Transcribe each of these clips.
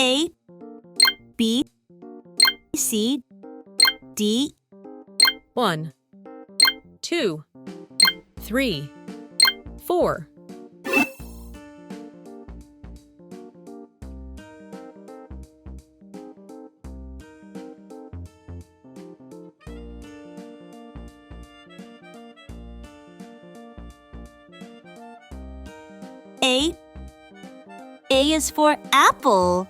A, B, C, D. 1, 2, 3, 4. A is for apple.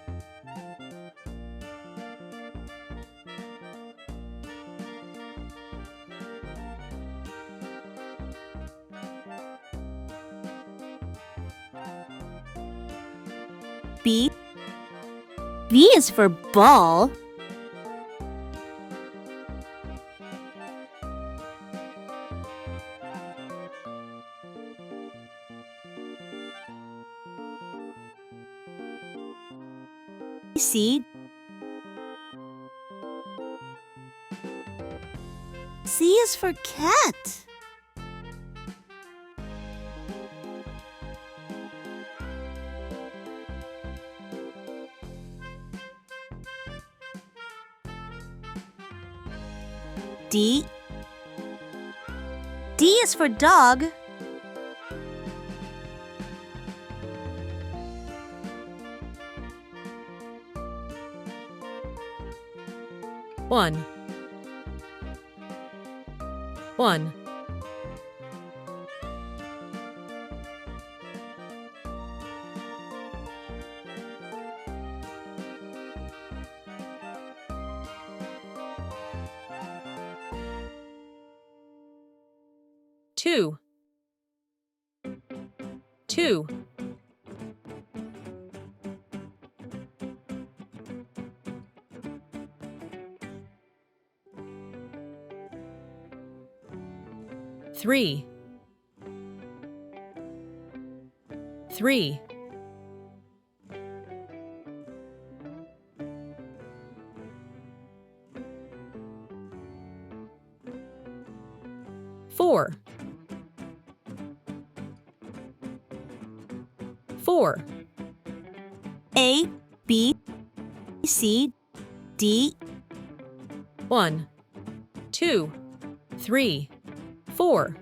B is for ball. C is for cat. D is for dog. One, 1. 2, 2. 3, 3. 4, 4. A, B, C, D. 1, 2, 3, 4.